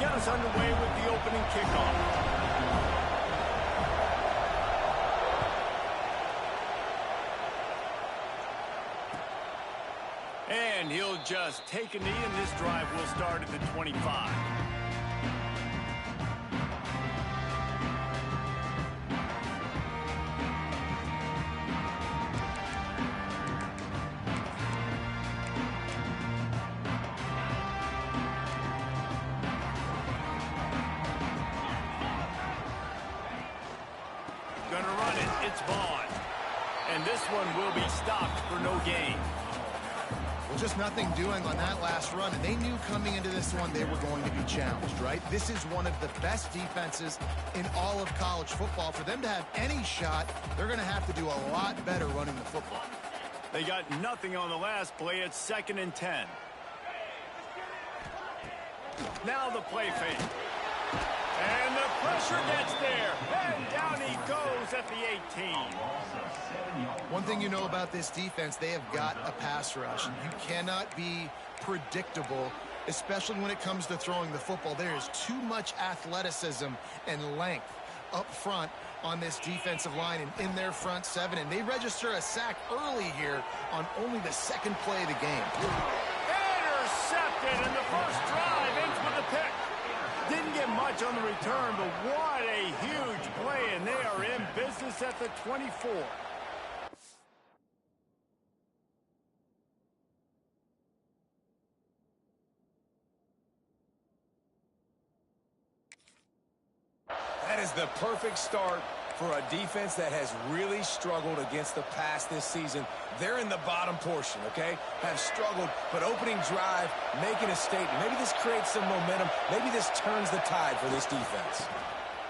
get us underway with the opening kickoff. And he'll just take a knee, and this drive will start at the 25. Gonna run it. It's Vaughn. And this one will be stopped for no gain. Well, just nothing doing on that last run, and they knew coming into this one they were going to be challenged, right? This is one of the best defenses in all of college football. For them to have any shot, they're going to have to do a lot better running the football. They got nothing on the last play. It's 2nd and 10. Now the play fake. And the pressure gets there. And down he goes at the 18. One thing you know about this defense, they have got a pass rush. And you cannot be predictable, especially when it comes to throwing the football. There is too much athleticism and length up front on this defensive line and in their front seven. And they register a sack early here on only the 2nd play of the game. Intercepted, and the first drive ends with a pick. Didn't get much on the return, but what a huge play, and they are in business at the 24. That is the perfect start for a defense that has really struggled against the pass this season. They're in the bottom portion, okay? Have struggled, but opening drive, making a statement. Maybe this creates some momentum. Maybe this turns the tide for this defense.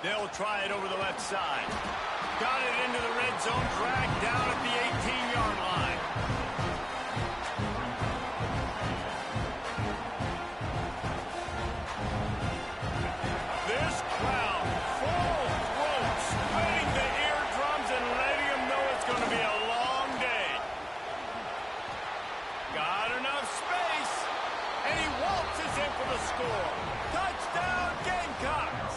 They'll try it over the left side. Got it into the red zone, dragged down at the 18-yard line. This crowd, full throat, spreading the eardrums and letting them know it's going to be a long day. Got enough space, and he waltzes in for the score. Touchdown, Gamecocks!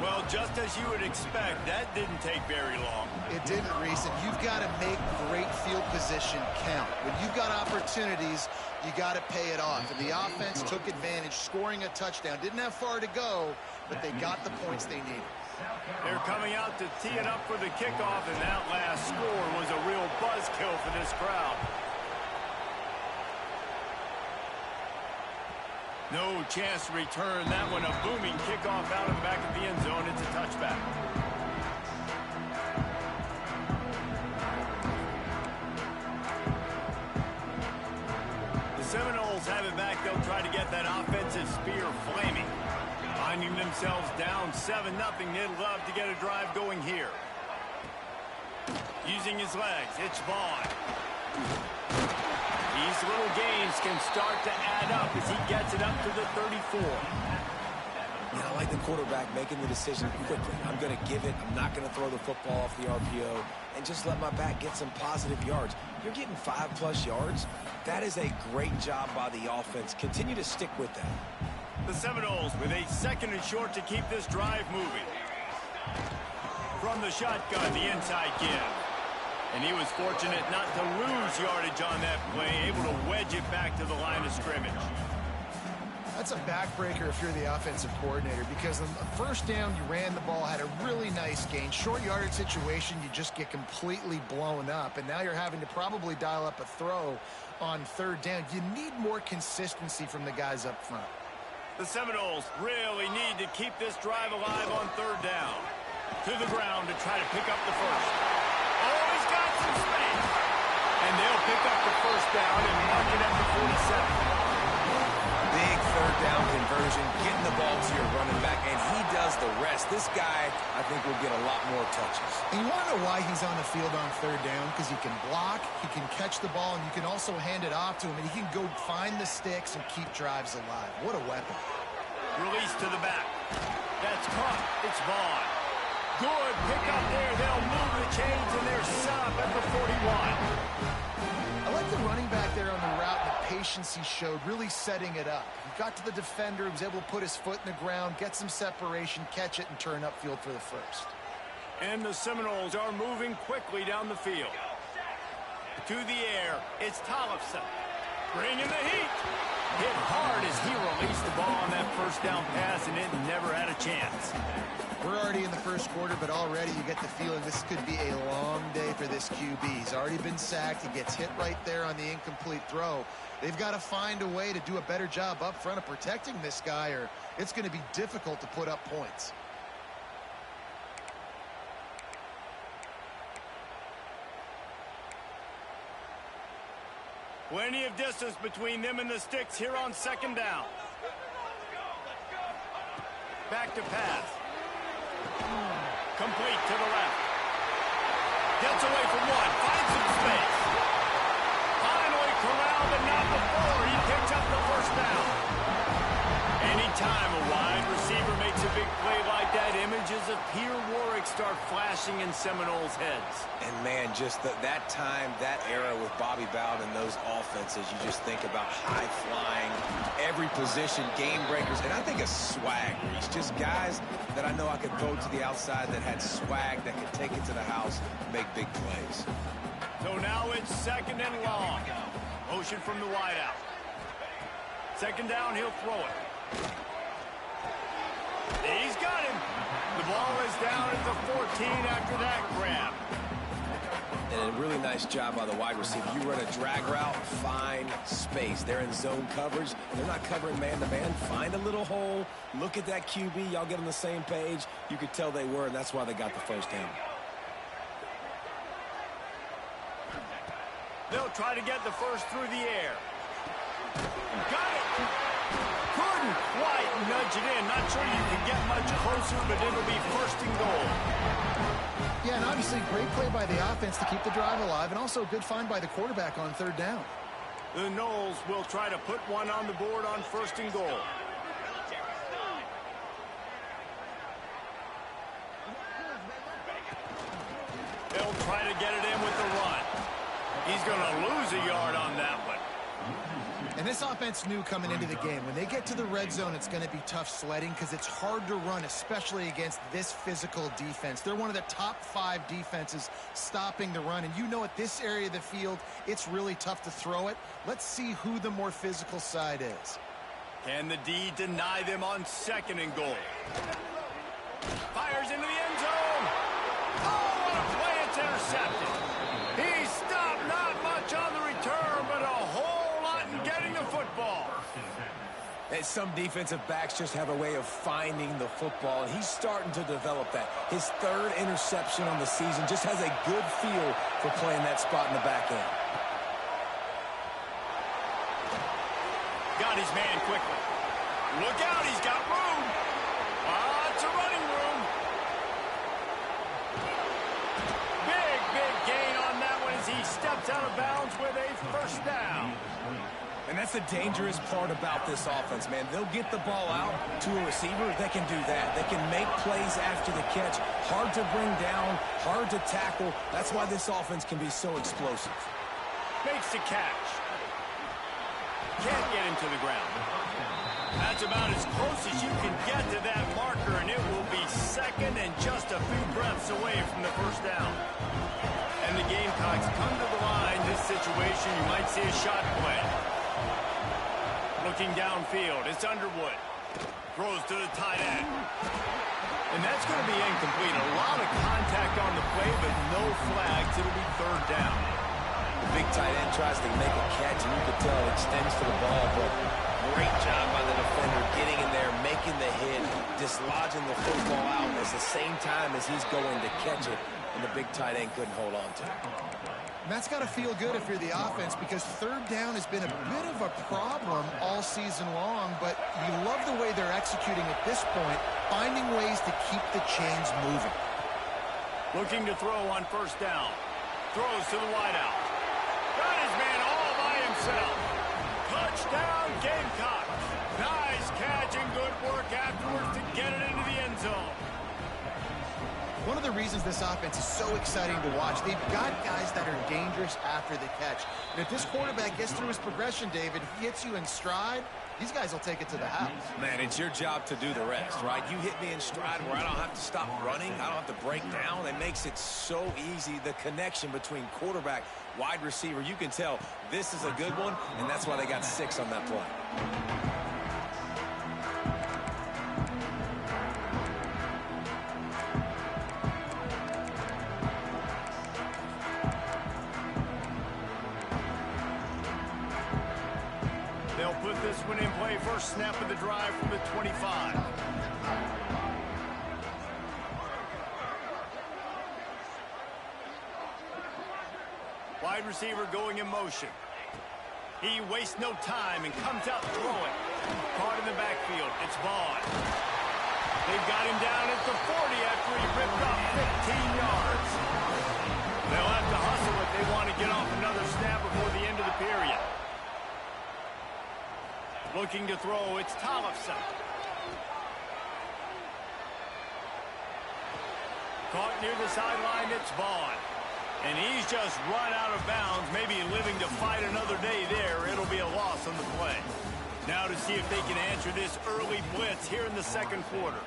Well, just as you would expect, that didn't take very long. It didn't, Reese, and you've got to make great field position count. When you've got opportunities, you got to pay it off. And the offense took advantage, scoring a touchdown. Didn't have far to go, but they got the points they needed. They're coming out to tee it up for the kickoff, and that last score was a real buzzkill for this crowd. No chance to return that one. A booming kickoff out of the back of the end zone. It's a touchback. The Seminoles have it back. They'll try to get that offensive spear flaming. Finding themselves down 7-0. They'd love to get a drive going here. Using his legs, it's Vaughn. These little gains can start to add up as he gets it up to the 34. Yeah, I like the quarterback making the decision quickly. I'm going to give it. I'm not going to throw the football off the RPO and just let my back get some positive yards. You're getting 5+ yards. That is a great job by the offense. Continue to stick with that. The Seminoles with a 2nd and short to keep this drive moving. From the shotgun, the inside give. And he was fortunate not to lose yardage on that play, able to wedge it back to the line of scrimmage. That's a backbreaker if you're the offensive coordinator, because on the first down, you ran the ball, had a really nice gain. Short yardage situation, you just get completely blown up, and now you're having to probably dial up a throw on 3rd down. You need more consistency from the guys up front. The Seminoles really need to keep this drive alive on 3rd down. To the ground to try to pick up the first. Oh, he's got some space. And they'll pick up the first down and mark it at the 47. Big 3rd down conversion, getting the ball to your running back, and he does the rest. This guy, I think, will get a lot more touches. And you want to know why he's on the field on 3rd down? Because he can block, he can catch the ball, and you can also hand it off to him, and he can go find the sticks and keep drives alive. What a weapon. Release to the back. That's caught. It's Vaughn. Good pickup there. They'll move the chains, and they're set up at the 41. I like the running back there on the route, the patience he showed, really setting it up. He got to the defender, he was able to put his foot in the ground, get some separation, catch it, and turn upfield for the first. And the Seminoles are moving quickly down the field. To the air, it's Tollefson. Bringing the heat. Hit hard as he released the ball on that first down pass, and it never had a chance. We're already in the first quarter, but already you get the feeling this could be a long day for this QB. He's already been sacked. He gets hit right there on the incomplete throw. They've got to find a way to do a better job up front of protecting this guy, or it's going to be difficult to put up points. Plenty of distance between them and the sticks here on second down. Back to pass. Complete to the left. Gets away from one. Finds some space. Finally corralled, but not before he picks up the first down. Anytime a wide receiver makes a big play like that, images of Peter Warwick start flashing in Seminoles' heads. And, man, just that time, that era with Bobby Bowden and those offenses, you just think about high-flying, every position, game breakers, and I think of swag. It's just guys that I know I could throw to the outside that had swag, that could take it to the house, make big plays. So now it's second and long. Motion from the wideout. Second down, he'll throw it. He's got him. The ball is down at the 14 after that grab. And a really nice job by the wide receiver. You run a drag route, find space. They're in zone coverage. They're not covering man-to-man. Find a little hole. Look at that QB. Y'all get on the same page. You could tell they were, and that's why they got the first down. They'll try to get the first through the air. Got it. Couldn't quite nudge it in. Not sure you can get much closer, but it'll be first and goal. Yeah, and obviously great play by the offense to keep the drive alive, and also a good find by the quarterback on third down. The Noles will try to put one on the board on first and goal. They'll try to get it in with the run. He's going to lose a yard on that one. And this offense knew coming into the game, when they get to the red zone, it's going to be tough sledding because it's hard to run, especially against this physical defense. They're one of the top 5 defenses stopping the run. And you know at this area of the field, it's really tough to throw it. Let's see who the more physical side is. Can the D deny them on second and goal? Fires into the end zone. Oh, what a play. It's intercepted. He stopped, not much on the return, but a whole lot in getting the football. And some defensive backs just have a way of finding the football, and he's starting to develop that. His 3rd interception on the season, just has a good feel for playing that spot in the back end. Got his man quickly. Look out, he's got room. Lots of running room. Big gain on that one as he steps out of bounds with a first down. And that's the dangerous part about this offense, man. They'll get the ball out to a receiver. They can do that. They can make plays after the catch. Hard to bring down, hard to tackle. That's why this offense can be so explosive. Makes the catch. Can't get him to the ground. That's about as close as you can get to that marker, and it will be second and just a few breaths away from the first down. And the Gamecocks come to the line. This situation, you might see a shot play. Looking downfield, it's Underwood. Throws to the tight end. And that's going to be incomplete. A lot of contact on the play, but no flags. It'll be third down. The big tight end tries to make a catch, and you can tell it extends to the ball, but great job by the defender getting in there, making the hit, dislodging the football out at the same time as he's going to catch it, and the big tight end couldn't hold on to it. And that's got to feel good if you're the offense, because third down has been a bit of a problem all season long, but you love the way they're executing at this point, finding ways to keep the chains moving. Looking to throw on first down. Throws to the wideout. Got his man all by himself. Touchdown, Gamecocks. Nice catch and good work afterwards to get it into the end zone. One of the reasons this offense is so exciting to watch, they've got guys that are dangerous after the catch. And if this quarterback gets through his progression, David, he hits you in stride, these guys will take it to the house. Man, it's your job to do the rest, right? You hit me in stride where I don't have to stop running. I don't have to break down. It makes it so easy, the connection between quarterback, wide receiver. You can tell this is a good one, and that's why they got 6 on that play. They'll put this one in play. First snap of the drive from the 25. Wide receiver going in motion. He wastes no time and comes out throwing. Caught in the backfield. It's Vaughn. They've got him down at the 40 after he ripped off 15 yards. They'll have to hustle if they want to get off another snap before the end of the period. Looking to throw, it's Tollefson. Caught near the sideline, it's Vaughn. And he's just run out of bounds, maybe living to fight another day there. It'll be a loss on the play. Now to see if they can answer this early blitz here in the second quarter.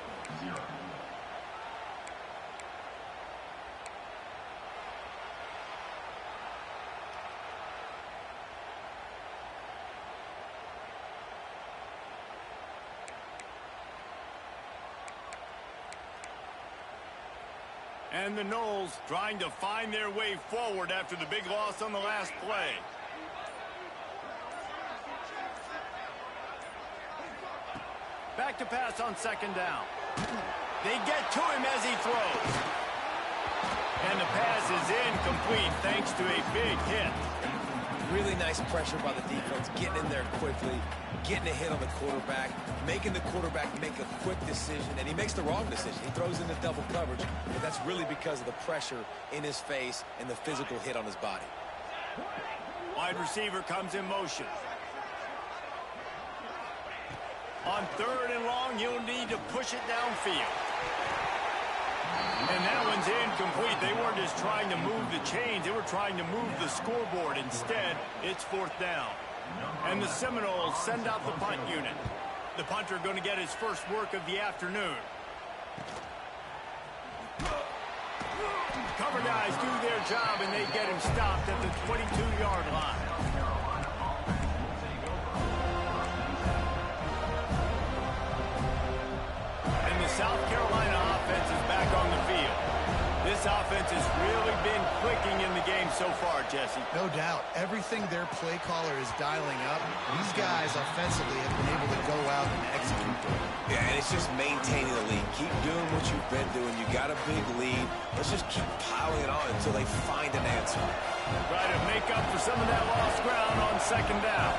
And the Noles trying to find their way forward after the big loss on the last play. Back to pass on second down. They get to him as he throws. And the pass is incomplete thanks to a big hit. Really nice pressure by the defense, getting in there quickly, getting a hit on the quarterback, making the quarterback make a quick decision, and he makes the wrong decision. He throws into double coverage, but that's really because of the pressure in his face and the physical hit on his body. Wide receiver comes in motion. On 3rd and long, you'll need to push it downfield. And that one's incomplete. They weren't just trying to move the chains. They were trying to move the scoreboard. Instead, it's 4th down. And the Seminoles send out the punt unit. The punter going to get his first work of the afternoon. Cover guys do their job, and they get him stopped at the 22-yard line. And the South Carolina offense is back on the field. This offense has really been clicking in the game so far, Jesse. No doubt. Everything their play caller is dialing up, these guys offensively have been able to go out and execute them. Yeah, and it's just maintaining the lead. Keep doing what you've been doing. You got a big lead. Let's just keep piling it on until they find an answer. Try to make up for some of that lost ground on second down.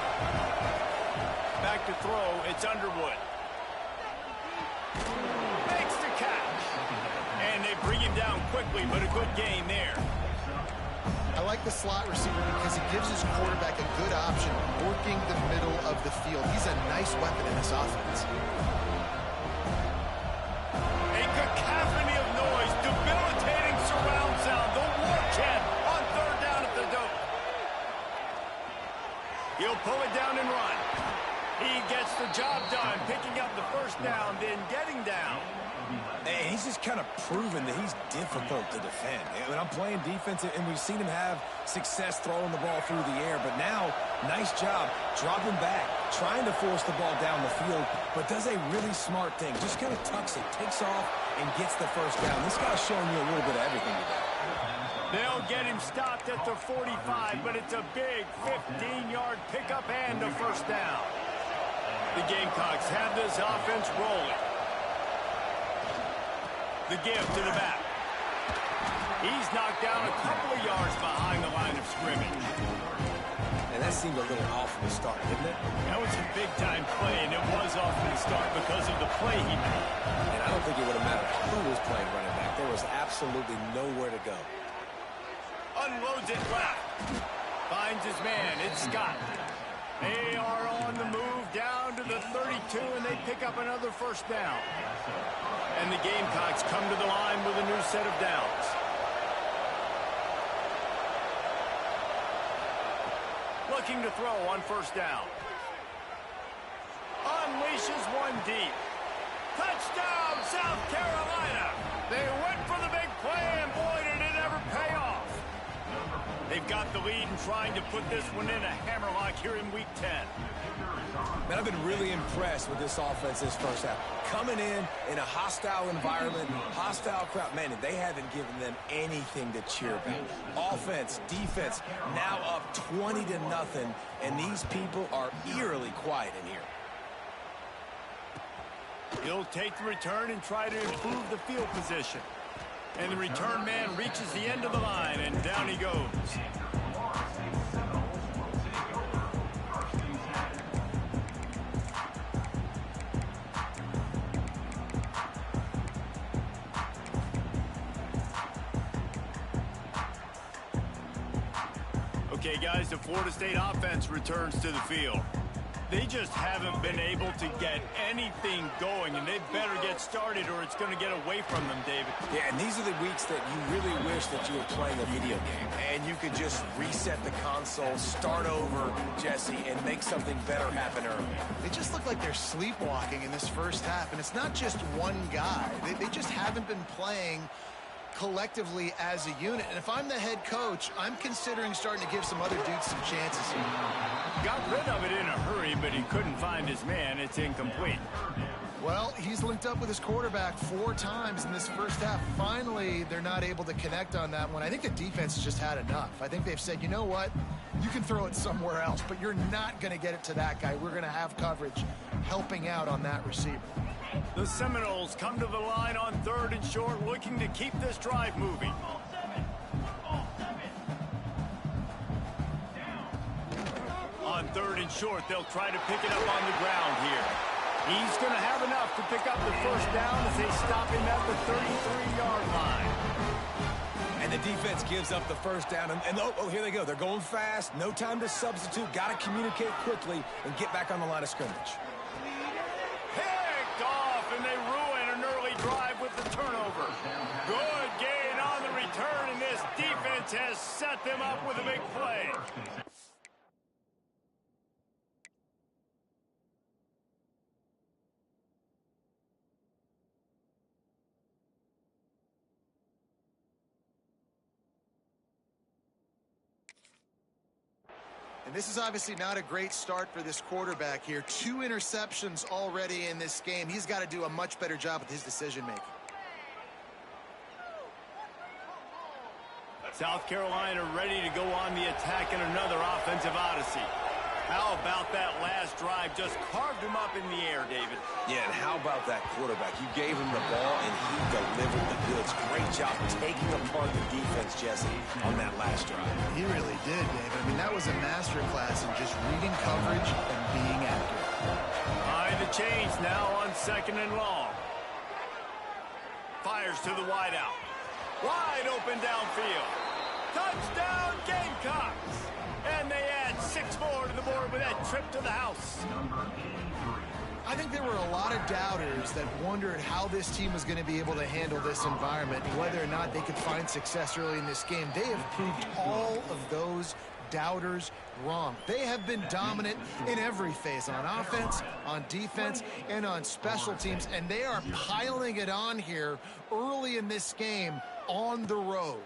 Back to throw, it's Underwood. Makes the catch. And they bring him down quickly, but a good gain there. I like the slot receiver because he gives his quarterback a good option working the middle of the field. He's a nice weapon in this offense. A cacophony of noise, debilitating surround sound. The war chant on 3rd down at the dope. He'll pull it down and run. He gets the job done, picking up the first down, then getting down. And he's just kind of proven that he's difficult to defend. I mean, I'm playing defense, and we've seen him have success throwing the ball through the air. But now, nice job dropping back, trying to force the ball down the field, but does a really smart thing. Just kind of tucks it, takes off, and gets the first down. This guy's showing you a little bit of everything today. They'll get him stopped at the 45, but it's a big 15-yard pickup and a first down. The Gamecocks have this offense rolling. The give to the back. He's knocked down a couple of yards behind the line of scrimmage. And that seemed a little off from the start, didn't it? That was a big-time play, and it was off from the start because of the play he made. And I don't think it would have mattered who was playing running back. There was absolutely nowhere to go. Unloads it left. Finds his man. It's Scott. They are on the move down to the 32, and they pick up another first down. And the Gamecocks come to the line with a new set of downs. Looking to throw on first down. Unleashes one deep. Touchdown, South Carolina! They went for the big play, and boy, did it ever pay off. They've got the lead and trying to put this one in a hammerlock here in Week 10. Man, I've been really impressed with this offense this first half. Coming in a hostile environment, hostile crowd. Man, they haven't given them anything to cheer about. Offense, defense, now up 20-0, and these people are eerily quiet in here. He'll take the return and try to improve the field position. And the return man reaches the end of the line, and down he goes. Okay, guys, the Florida State offense returns to the field. They just haven't been able to get anything going, and they better get started or it's going to get away from them, David. Yeah, and these are the weeks that you really wish that you were playing a video game, and you could just reset the console, start over, Jesse, and make something better happen early. They just look like they're sleepwalking in this first half, and it's not just one guy. They just haven't been playing collectively as a unit. And if I'm the head coach, I'm considering starting to give some other dudes some chances here. Got rid of it in a hurry, but he couldn't find his man. It's incomplete. Well, he's linked up with his quarterback 4 times in this first half. Finally, they're not able to connect on that one. I think the defense has just had enough. I think they've said, you know what? You can throw it somewhere else, but you're not going to get it to that guy. We're going to have coverage helping out on that receiver. The Seminoles come to the line on 3rd and short, looking to keep this drive moving. On 3rd and short, they'll try to pick it up on the ground here. He's going to have enough to pick up the first down as they stop him at the 33-yard line. And the defense gives up the first down. And oh, here they go. They're going fast. No time to substitute. Got to communicate quickly and get back on the line of scrimmage. Picked off, and they ruin an early drive with the turnover. Good gain on the return, and this defense has set them up with a big play. And this is obviously not a great start for this quarterback here. 2 interceptions already in this game. He's got to do a much better job with his decision-making. South Carolina ready to go on the attack in another offensive odyssey. How about that last drive? Just carved him up in the air, David. Yeah, and how about that quarterback? You gave him the ball, and he delivered the goods. Great job taking apart the defense, Jesse, on that last drive. He really did, David. I mean, that was a masterclass in just reading coverage and being accurate. Behind the chains now on 2nd and long. Fires to the wideout. Wide open downfield. Touchdown, Gamecocks! And they add 6 more to the board with that trip to the house. I think there were a lot of doubters that wondered how this team was going to be able to handle this environment and whether or not they could find success early in this game. They have proved all of those doubters wrong. They have been dominant in every phase, on offense, on defense, and on special teams, and they are piling it on here early in this game on the road.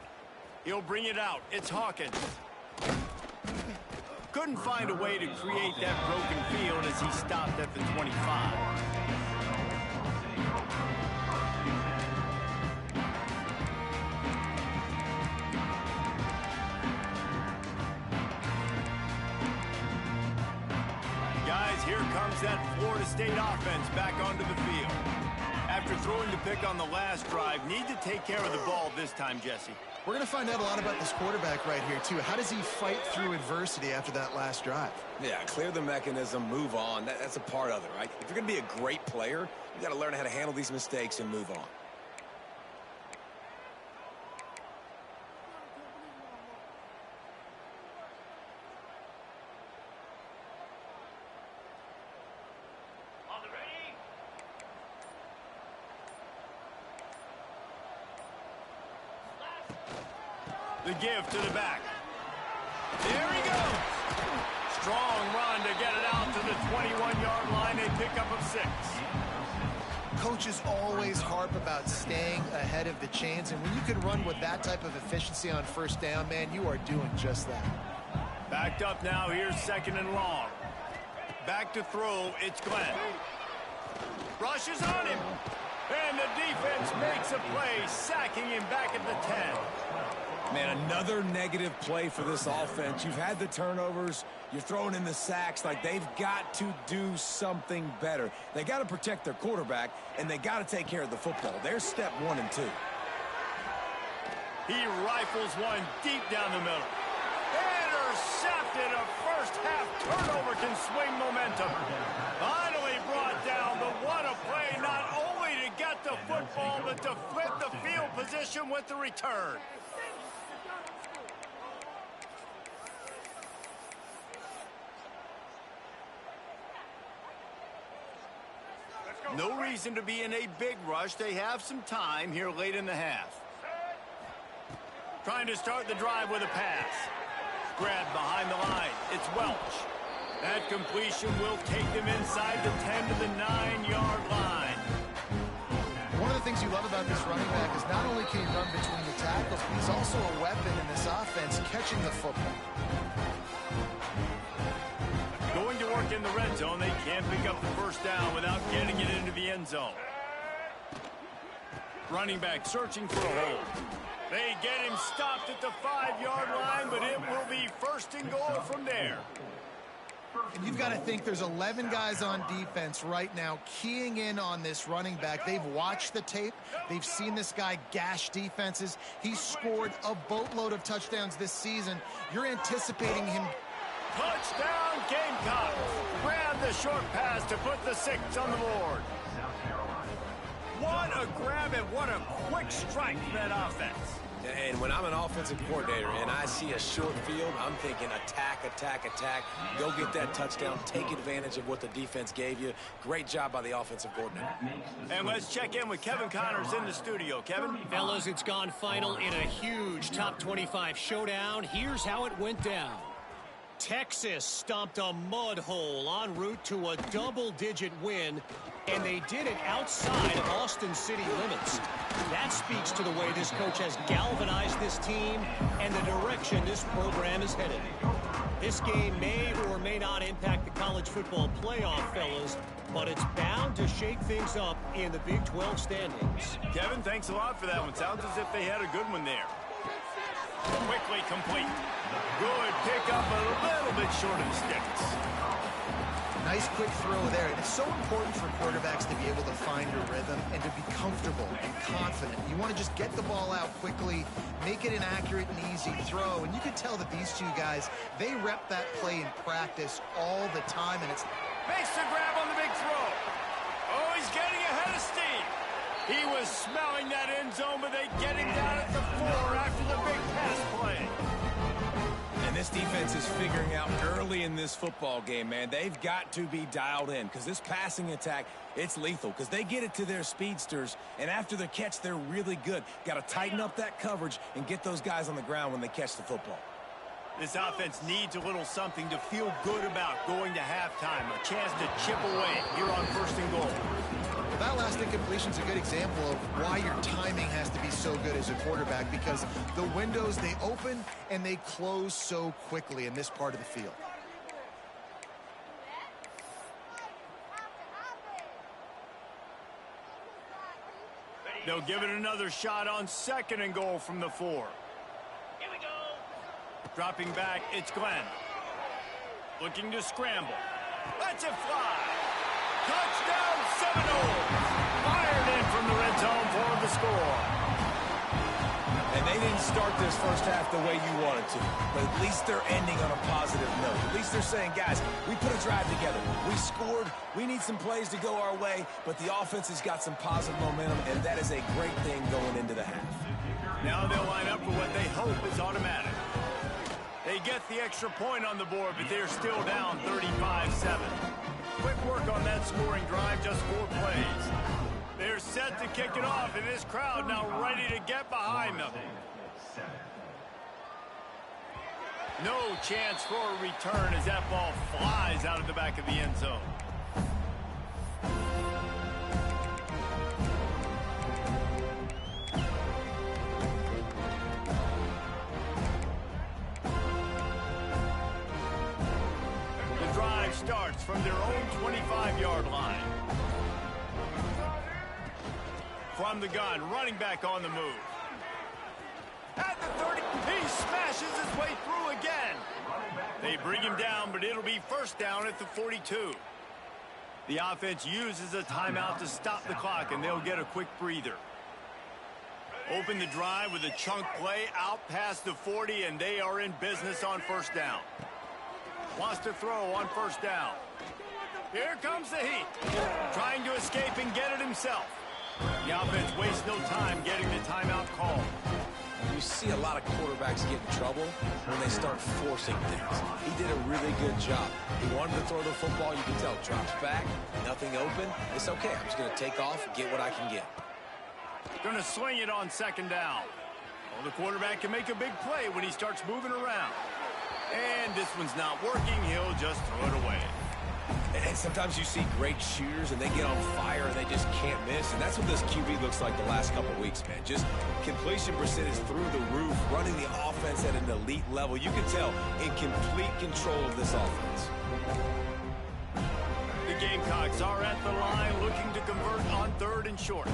He'll bring it out. It's Hawkins. Couldn't find a way to create that broken field as he stopped at the 25. Guys, here comes that Florida State offense back onto the field. After throwing the pick on the last drive, need to take care of the ball this time, Jesse. We're going to find out a lot about this quarterback right here, too. How does he fight through adversity after that last drive? Yeah, clear the mechanism, move on. That's a part of it, right? If you're going to be a great player, you got to learn how to handle these mistakes and move on. The give to the back. There he goes. Strong run to get it out to the 21-yard line. A pickup of 6. Coaches always harp about staying ahead of the chains, and when you can run with that type of efficiency on first down, man, you are doing just that. Backed up now. Here's 2nd and long. Back to throw. It's Glenn. Rushes on him. And the defense makes a play, sacking him back at the 10. Man, another negative play for this offense. You've had the turnovers. You're throwing in the sacks. Like, they've got to do something better. They got to protect their quarterback, and they got to take care of the football. There's step 1 and 2. He rifles one deep down the middle. Intercepted. A first-half turnover can swing momentum. Finally brought down, but what a play, not only to get the football, but to flip the field position with the return. No reason to be in a big rush. They have some time here late in the half. Trying to start the drive with a pass. Grabbed behind the line. It's Welch. That completion will take them inside the 10 to the 9-yard line. One of the things you love about this running back is not only can he run between the tackles, but he's also a weapon in this offense catching the football. Going to work in the red zone. They can't pick up the first down without getting it into the end zone. Running back searching for a hole. They get him stopped at the 5-yard line, but it will be 1st and goal from there. And you've got to think there's 11 guys on defense right now keying in on this running back. They've watched the tape. They've seen this guy gash defenses. He's scored a boatload of touchdowns this season. You're anticipating him. Touchdown, Gamecocks. Grab the short pass to put the 6 on the board. What a grab and what a quick strike from that offense. And when I'm an offensive coordinator and I see a short field, I'm thinking attack, attack, attack. Go get that touchdown. Take advantage of what the defense gave you. Great job by the offensive coordinator. And let's check in with Kevin Connors in the studio. Kevin? Fellas, it's gone final in a huge top 25 showdown. Here's how it went down. Texas stomped a mud hole en route to a double-digit win, and they did it outside of Austin city limits. That speaks to the way this coach has galvanized this team and the direction this program is headed. This game may or may not impact the college football playoff, fellas, but it's bound to shake things up in the Big 12 standings. Kevin, thanks a lot for that one. Sounds as if they had a good one there. Quickly complete. Good pickup, a little bit short of the sticks. Nice quick throw there. And it's so important for quarterbacks to be able to find a rhythm and to be comfortable and confident. You want to just get the ball out quickly, make it an accurate and easy throw. And you can tell that these two guys, they rep that play in practice all the time. And it's makes the grab on the big throw. Oh, he's getting ahead of steam. He was smelling that end zone, but they get him down at the 4 after the big pass play. And this defense is figuring out early in this football game, man. They've got to be dialed in because this passing attack, it's lethal because they get it to their speedsters, and after the catch, they're really good. Got to tighten up that coverage and get those guys on the ground when they catch the football. This offense needs a little something to feel good about going to halftime. A chance to chip away here on 1st and goal. Well, that last incompletion is a good example of why your timing has to be so good as a quarterback, because the windows, they open and they close so quickly in this part of the field. They'll give it another shot on 2nd and goal from the 4. Here we go. Dropping back, it's Glenn. Looking to scramble. Lets it fly. Touchdown, Seminoles. Fired in from the red zone for the score. And they didn't start this first half the way you wanted to, but at least they're ending on a positive note. At least they're saying, guys, we put a drive together. We scored. We need some plays to go our way, but the offense has got some positive momentum, and that is a great thing going into the half. Now they'll line up for what they hope is automatic. They get the extra point on the board, but they're still down 35-7. Quick work on that scoring drive, just 4 plays. They're set to kick it off, and this crowd now ready to get behind them. No chance for a return as that ball flies out of the back of the end zone. The drive starts from their own 25-yard line. From the gun, running back on the move. At the 30, he smashes his way through again. They bring him down, but it'll be first down at the 42. The offense uses a timeout to stop the clock, and they'll get a quick breather. Open the drive with a chunk play out past the 40, and they are in business on first down. Wants to throw on first down. Here comes the heat. Trying to escape and get it himself. The offense wastes no time getting the timeout called. You see a lot of quarterbacks get in trouble when they start forcing things. He did a really good job. He wanted to throw the football. You can tell. Drops back. Nothing open. It's okay. I'm just going to take off, get what I can get. Going to swing it on second down. Well, the quarterback can make a big play when he starts moving around. And this one's not working. He'll just throw it away. And sometimes you see great shooters and they get on fire and they just can't miss. And that's what this QB looks like the last couple weeks, man. Just completion percentage through the roof, running the offense at an elite level. You can tell in complete control of this offense. The Gamecocks are at the line looking to convert on third and short.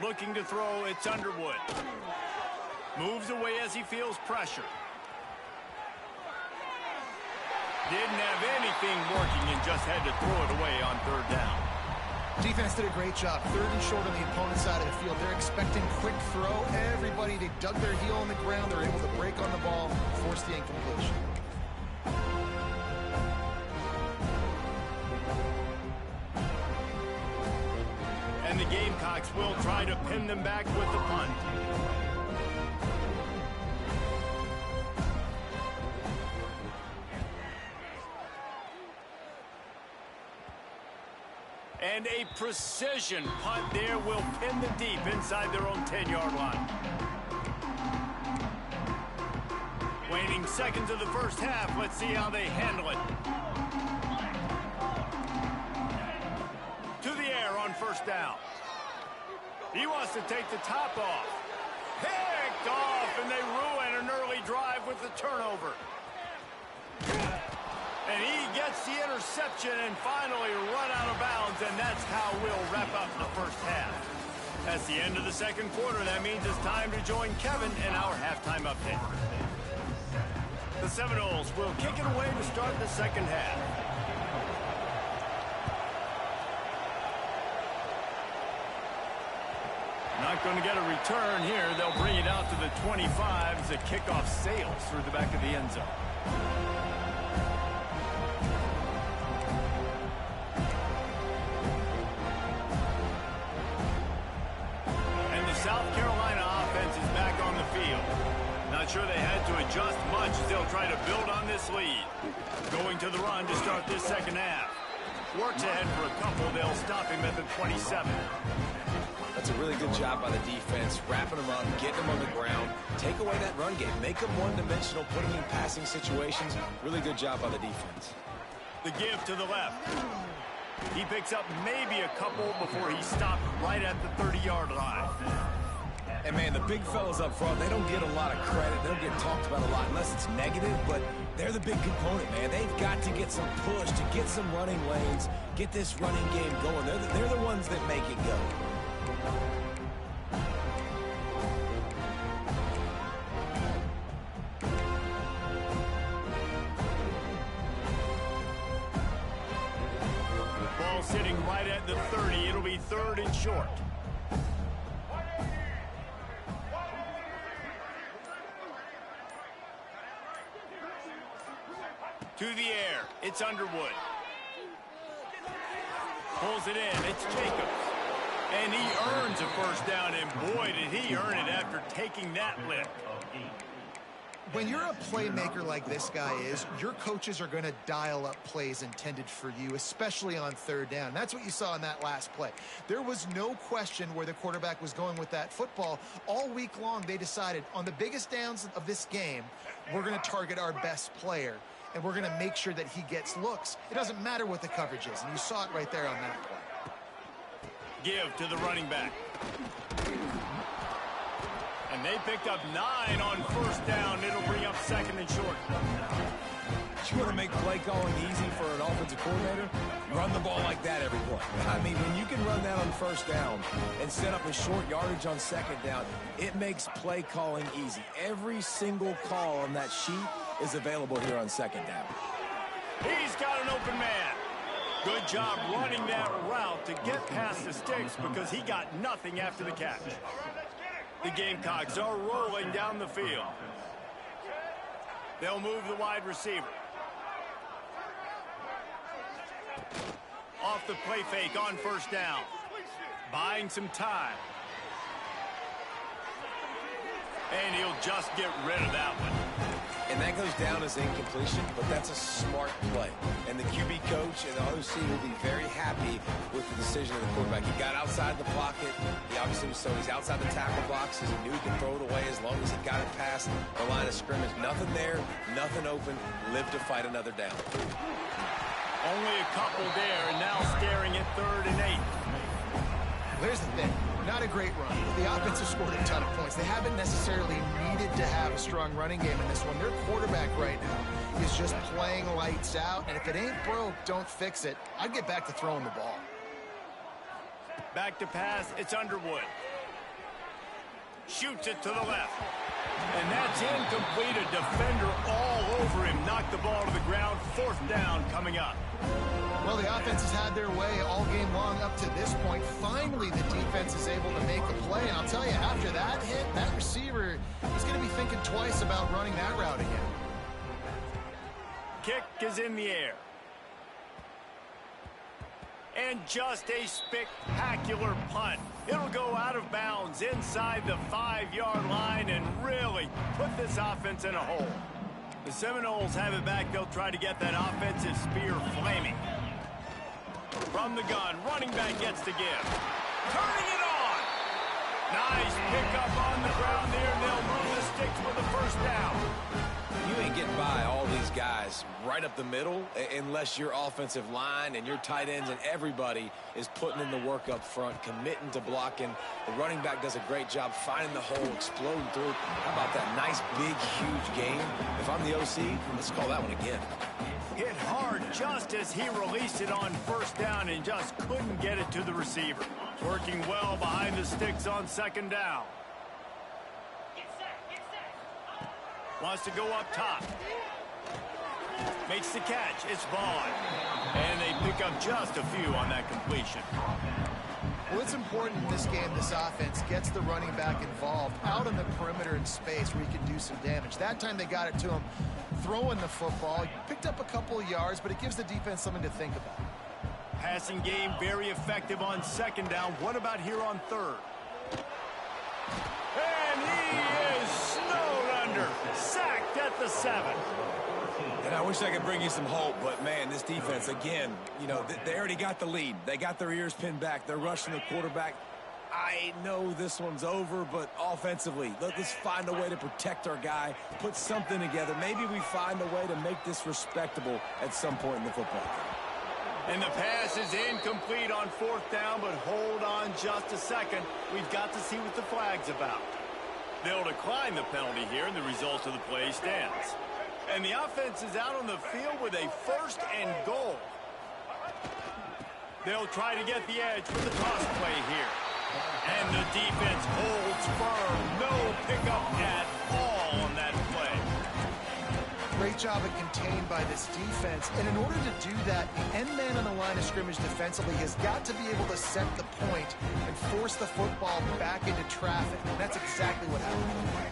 Looking to throw, it's Underwood. Moves away as he feels pressure. Didn't have anything working and just had to throw it away on third down. Defense did a great job. Third and short on the opponent's side of the field. They're expecting quick throw. Everybody, they dug their heel on the ground. They're able to break on the ball, force the incompletion. And the Gamecocks will try to pin them back with the punt. And a precision punt there will pin them deep inside their own 10-yard line. Waning seconds of the first half. Let's see how they handle it. To the air on first down. He wants to take the top off. Picked off, and they ruin an early drive with the turnover. And he gets the interception and finally run out of bounds, and that's how we'll wrap up the first half. That's the end of the second quarter. That means it's time to join Kevin in our halftime update. The Seminoles will kick it away to start the second half. Not going to get a return here. They'll bring it out to the 25 as the kickoff sails through the back of the end zone. South Carolina offense is back on the field. Not sure they had to adjust much as they'll try to build on this lead. Going to the run to start this second half. Works ahead for a couple. They'll stop him at the 27. That's a really good job by the defense, wrapping them up, getting them on the ground, take away that run game, make them one-dimensional, put them in passing situations. Really good job by the defense. The give to the left. He picks up maybe a couple before he stopped right at the 30-yard line. And, man, the big fellas up front, they don't get a lot of credit. They don't get talked about a lot unless it's negative, but they're the big component, man. They've got to get some push, to get some running lanes, get this running game going. They're the ones that make it go. Ball sitting right at the 30. It'll be third and short. To the air, it's Underwood. Pulls it in, it's Jacobs. And he earns a first down, and boy, did he earn it after taking that lift. When you're a playmaker like this guy is, your coaches are going to dial up plays intended for you, especially on third down. That's what you saw in that last play. There was no question where the quarterback was going with that football. All week long, they decided on the biggest downs of this game, we're going to target our best player, and we're going to make sure that he gets looks. It doesn't matter what the coverage is, and you saw it right there on that play. Give to the running back. And they picked up 9 on first down. It'll bring up second and short. You want to make play calling easy for an offensive coordinator? Run the ball like that every play. I mean, when you can run that on first down and set up a short yardage on second down, it makes play calling easy. Every single call on that sheet is available here on second down. He's got an open man. Good job running that route to get past the sticks because he got nothing after the catch. The Gamecocks are rolling down the field. They'll move the wide receiver. Off the play fake on first down. Buying some time. And he'll just get rid of that one. And that goes down as incompletion, but that's a smart play. And the QB coach and the OC will be very happy with the decision of the quarterback. He got outside the pocket. He obviously was so he's outside the tackle boxes. He knew he could throw it away as long as he got it past the line of scrimmage. Nothing there, nothing open. Live to fight another down. Only a couple there, and now staring at 3rd and 8. Here's the thing. Not a great run. The offense has scored a ton of points. They haven't necessarily needed to have a strong running game in this one. Their quarterback right now is just playing lights out, and if it ain't broke, don't fix it. I'd get back to throwing the ball. Back to pass, it's Underwood. Shoots it to the left. And that's incomplete. A defender all over him. Knocked the ball to the ground. 4th down coming up. Well, the offense has had their way all game long up to this point. Finally, the defense is able to make a play. And I'll tell you, after that hit, that receiver is going to be thinking twice about running that route again. Kick is in the air. And just a spectacular punt. It'll go out of bounds inside the 5-yard line and really put this offense in a hole. The Seminoles have it back. They'll try to get that offensive spear flaming. From the gun, running back gets to give. Turning it on. Nice pickup on the ground there. They'll move the sticks with a first down. You ain't getting by all these guys right up the middle unless your offensive line and your tight ends and everybody is putting in the work up front, committing to blocking. The running back does a great job finding the hole, exploding through. How about that nice, big, huge game? If I'm the OC, let's call that one again. Hit hard just as he released it on first down and just couldn't get it to the receiver. Working well behind the sticks on second down. Wants to go up top. Makes the catch. It's Vaughn. And they pick up just a few on that completion. Well, it's important in this game, this offense gets the running back involved out on the perimeter in space where he can do some damage. That time they got it to him throwing the football. He picked up a couple of yards, but it gives the defense something to think about. Passing game very effective on second down. What about here on 3rd? And he is snowed under. Sacked at the 7. And I wish I could bring you some hope, but, man, this defense, again, you know, they already got the lead. They got their ears pinned back. They're rushing the quarterback. I know this one's over, but offensively, let's find a way to protect our guy, put something together. Maybe we find a way to make this respectable at some point in the football game. And the pass is incomplete on 4th down, but hold on just a second. We've got to see what the flag's about. They'll decline the penalty here, and the result of the play stands. And the offense is out on the field with a 1st and goal. They'll try to get the edge with the toss play here. And the defense holds firm. No pickup at all on that play. Great job of contained by this defense. And in order to do that, the end man on the line of scrimmage defensively has got to be able to set the point and force the football back into traffic. And that's exactly what happened.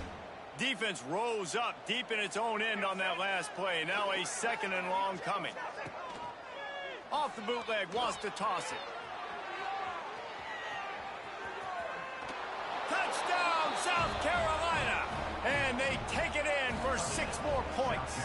Defense rose up deep in its own end on that last play. Now a 2nd and long coming. Off the bootleg, wants to toss it. Touchdown, South Carolina! And they take it in for 6 more points.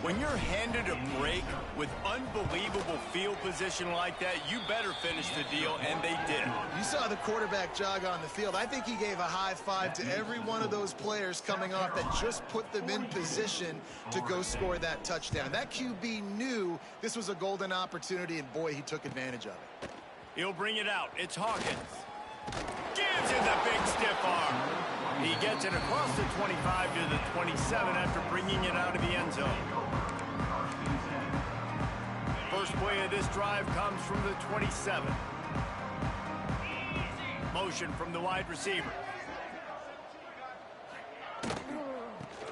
When you're handed a break with unbelievable field position like that, you better finish the deal, and they did. You saw the quarterback jog on the field. I think he gave a high five to every one of those players coming off that just put them in position to go score that touchdown. That QB knew this was a golden opportunity, and boy, he took advantage of it. He'll bring it out. It's Hawkins. Gives it the big stiff arm. He gets it across the 25 to the 27 after bringing it out of the end zone. First play of this drive comes from the 27. Motion from the wide receiver.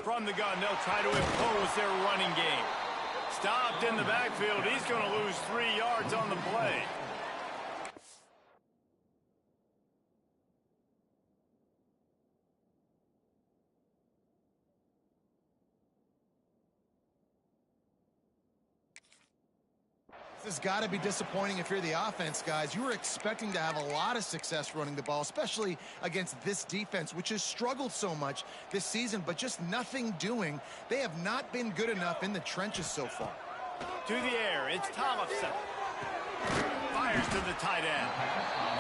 From the gun, they'll try to impose their running game. Stopped in the backfield. He's going to lose 3 yards on the play. This has got to be disappointing if you're the offense, guys. You were expecting to have a lot of success running the ball, especially against this defense, which has struggled so much this season, but just nothing doing. They have not been good enough in the trenches so far. To the air, it's Tollefson. Fires to the tight end.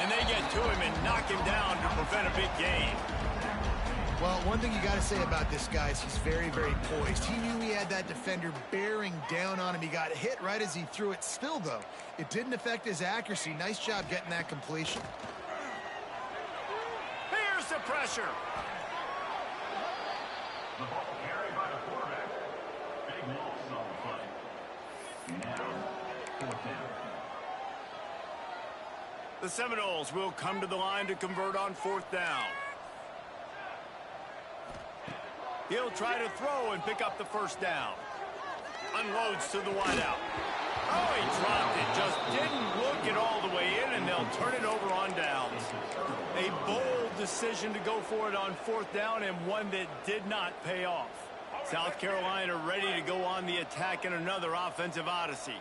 And they get to him and knock him down to prevent a big gain. Well, one thing you got to say about this guy is he's very, very poised. He knew he had that defender bearing down on him. He got hit right as he threw it. Still, though, it didn't affect his accuracy. Nice job getting that completion. Here's the pressure. The ball carried by the quarterback. Big loss on the play. Now, 4th down. The Seminoles will come to the line to convert on 4th down. He'll try to throw and pick up the first down. Unloads to the wideout. Oh, he dropped it. Just didn't look it all the way in, and they'll turn it over on downs. A bold decision to go for it on 4th down, and one that did not pay off. South Carolina ready to go on the attack in another offensive odyssey.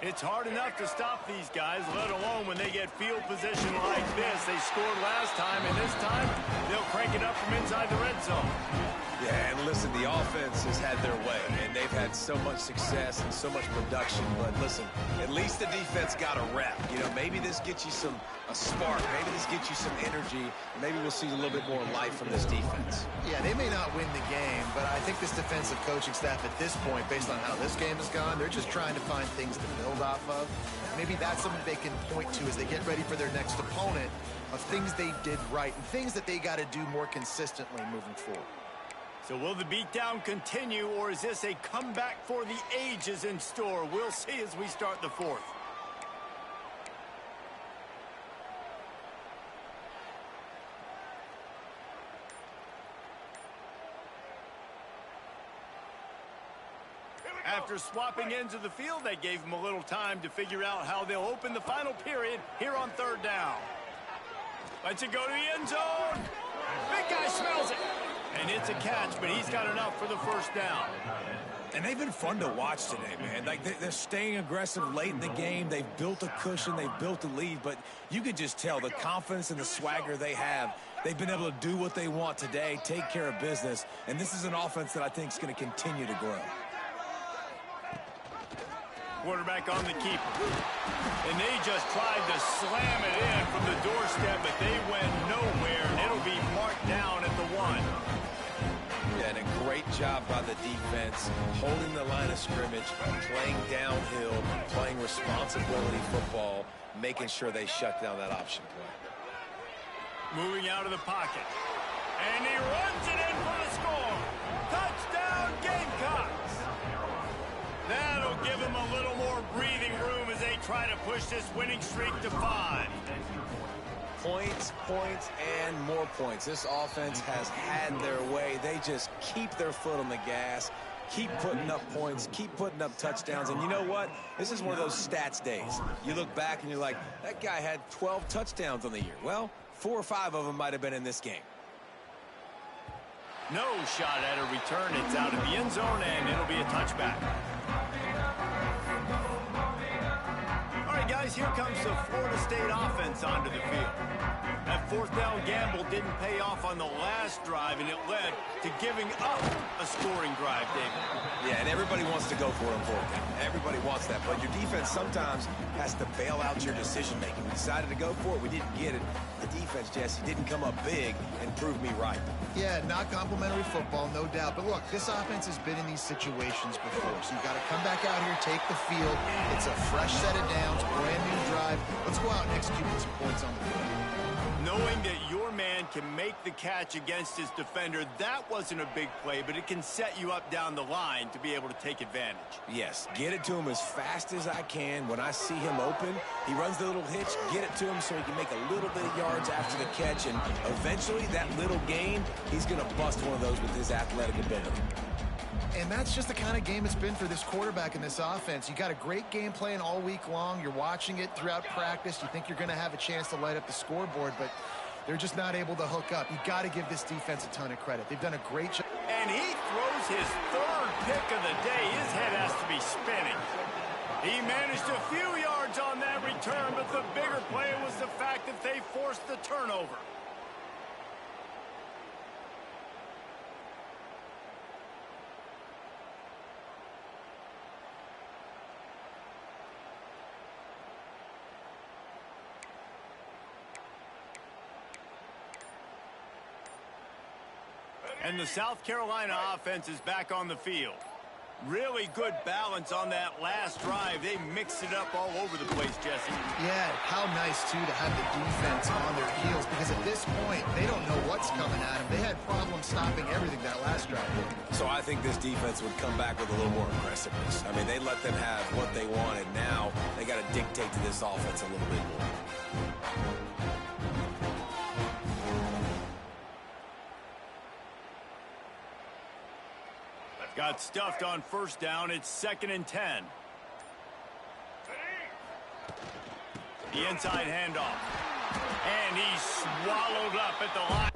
It's hard enough to stop these guys, let alone when they get field position like this. They scored last time, and this time they'll crank it up from inside the red zone. Yeah, and listen, the offense has had their way, and they've had so much success and so much production. But listen, at least the defense got a rep. You know, maybe this gets you a spark. Maybe this gets you some energy. Maybe we'll see a little bit more life from this defense. Yeah, they may not win the game, but I think this defensive coaching staff at this point, based on how this game has gone, they're just trying to find things to build off of. Maybe that's something they can point to as they get ready for their next opponent, of things they did right and things that they got to do more consistently moving forward. So will the beatdown continue, or is this a comeback for the ages in store? We'll see as we start the 4th. After swapping ends of the field, they gave them a little time to figure out how they'll open the final period here on 3rd down. Lets it go to the end zone. Big guy smells it. And it's a catch, but he's got enough for the first down. And they've been fun to watch today, man. Like, they're staying aggressive late in the game. They've built a cushion. They've built a lead. But you could just tell the confidence and the swagger they have. They've been able to do what they want today, take care of business. And this is an offense that I think is going to continue to grow. Quarterback on the keeper. And they just tried to slam it in from the doorstep, but they went nowhere. And it'll be marked down at the 1. Yeah, and a great job by the defense, holding the line of scrimmage, playing downhill, playing responsibility football, making sure they shut down that option play. Moving out of the pocket. And he runs it in for the score. Touchdown, Gamecocks. That'll give them a little more breathing room as they try to push this winning streak to 5. Points, points, and more points. This offense has had their way. They just keep their foot on the gas, keep putting up points, keep putting up touchdowns. And you know what? This is one of those stats days. You look back and you're like, that guy had 12 touchdowns on the year. Well, 4 or 5 of them might have been in this game. No shot at a return. It's out of the end zone, and it'll be a touchback. All right, guys, here comes the Florida State offense onto the field. That fourth down gamble didn't pay off on the last drive, and it led to giving up a scoring drive, David. Yeah, and everybody wants to go for it on fourth down. Everybody wants that, but your defense sometimes has to bail out your decision-making. We decided to go for it. We didn't get it. The defense, Jesse, didn't come up big and prove me right. Yeah, not complimentary football, no doubt. But look, this offense has been in these situations before, so you got to come back out here, take the field. It's a fresh set of downs, brand new drive. Let's go out and execute some points on the field. Knowing that your man can make the catch against his defender, that wasn't a big play, but it can set you up down the line to be able to take advantage. Yes, get it to him as fast as I can. When I see him open, he runs the little hitch, get it to him so he can make a little bit of yards after the catch, and eventually that little gain, he's going to bust one of those with his athletic ability. And that's just the kind of game it's been for this quarterback in this offense. You got a great game plan all week long. You're watching it throughout practice. You think you're going to have a chance to light up the scoreboard, but they're just not able to hook up. You got to give this defense a ton of credit. They've done a great job. And he throws his third pick of the day. His head has to be spinning. He managed a few yards on that return, but the bigger play was the fact that they forced the turnover. And the South Carolina offense is back on the field. Really good balance on that last drive. They mixed it up all over the place, Jesse. Yeah, how nice, too, to have the defense on their heels, because at this point, they don't know what's coming at them. They had problems stopping everything that last drive. So I think this defense would come back with a little more aggressiveness. I mean, they let them have what they wanted. Now they got to dictate to this offense a little bit more. Got stuffed on first down. It's 2nd and 10. The inside handoff. And he's swallowed up at the line.